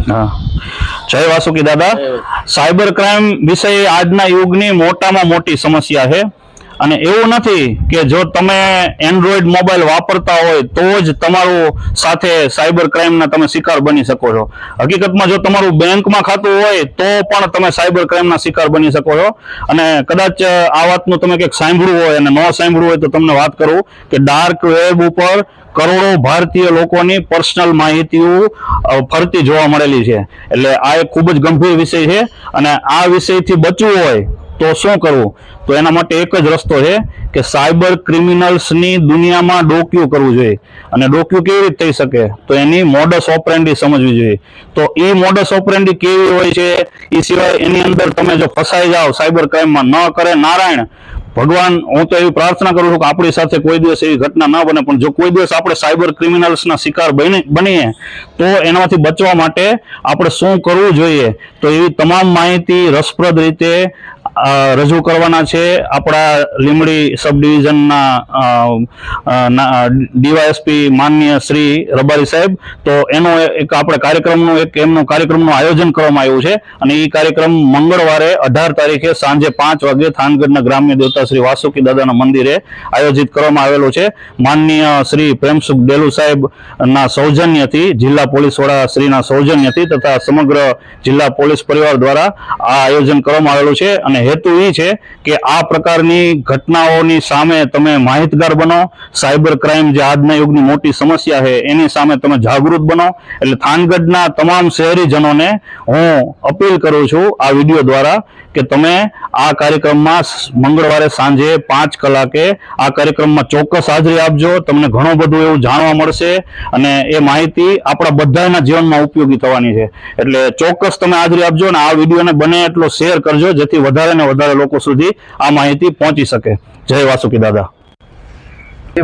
हाँ, जय वासुकी दादा। साइबर क्राइम विषय आजना युगनी मोटामां मोटी समस्या है અને એવું નથી કે જો તમે એન્ડ્રોઈડ મોબાઈલ વાપરતા હોય તો જ તમારું સાથે સાયબર ક્રાઇમના તમે શિકાર બની શકો છો। હકીકતમાં જો તમારું બેંકમાં ખાતું હોય તો પણ તમે સાયબર ક્રાઇમના શિકાર બની શકો છો। અને કદાચ આ વાતનું તમે કંઈક સાંભળ્યું હોય અને ન સાંભળ્યું હોય તો તમને વાત કરું કે ડાર્ક વેબ ઉપર કરોડો ભારતીય લોકોની પર્સનલ માહિતીઓ ફરતી જોવા મળેલી છે। એટલે આ એક ખૂબ જ ગંભીર વિષય છે અને આ વિષયથી બચવું હોય તો શું કરવું? તો એના માટે એક જ રસ્તો છે કે સાયબર ક્રિમિનલ્સની દુનિયામાં ડોક્યુ કરવું જોઈએ। અને ડોક્યુ કેવી રીતે થઈ શકે? તો એની મોડસ ઓપરેન્ડી સમજવી જોઈએ। તો એ મોડસ ઓપરેન્ડી કેવી હોય છે, એ સિવાય એની અંદર તમે જો ફસાઈ જાઓ સાયબર ક્રાઇમમાં, ન કરે નારાયણ ભગવાન, હું તો એવી પ્રાર્થના કરું છું કે આપણી સાથે કોઈ દિવસ એવી ઘટના ન બને, પણ જો કોઈ દિવસ આપણે સાયબર ક્રિમિનલ્સના શિકાર બનીએ તો એનાથી બચવા માટે આપણે શું કરવું જોઈએ, તો એવી તમામ માહિતી રસપ્રદ રીતે રજૂ કરવાના છે આપણા લીંબડી સબ ડિવિઝનના ડીવાયએસપી માનનીય શ્રી રબારી સાહેબ। તો એનો એક આપણે કાર્યક્રમનું આયોજન કરવામાં આવ્યું છે અને એ કાર્યક્રમ મંગળવારે 18 તારીખે સાંજે 5 વાગે થાનગઢના ગ્રામ્ય દેવતા શ્રી વાસુકી દાદાના મંદિરે આયોજિત કરવામાં આવેલો છે। માનનીય શ્રી પ્રેમસુખ ડેલુ સાહેબના સૌજન્યથી, જિલ્લા પોલીસ વડા શ્રીના સૌજન્યથી તથા સમગ્ર જિલ્લા પોલીસ પરિવાર દ્વારા આ આયોજન કરવામાં આવેલું છે। અને હેતુ એ છે કે આ પ્રકારની ઘટનાઓની સામે તમે માહિતગાર બનો, સાયબર ક્રાઇમ જે આજના યુગની મોટી સમસ્યા છે એની સામે તમે જાગૃત બનો। એટલે થાનગઢના તમામ શહેરીજનોને હું અપીલ કરું છું આ વિડીયો દ્વારા કે તમે આ કાર્યક્રમમાં મંગળવારે સાંજે 5 કલાકે આ કાર્યક્રમમાં ચોક્કસ હાજરી આપજો। તમને ઘણું બધું એવું જાણવા મળશે અને એ માહિતી આપણા બધાના જીવનમાં ઉપયોગી થવાની છે। એટલે ચોક્કસ તમે હાજરી આપજો અને આ વિડીયોને બને એટલો શેર કરજો જેથી વધારે ને વધારે લોકો સુધી આ માહિતી પહોંચી શકે। જય વાસુકી દાદા।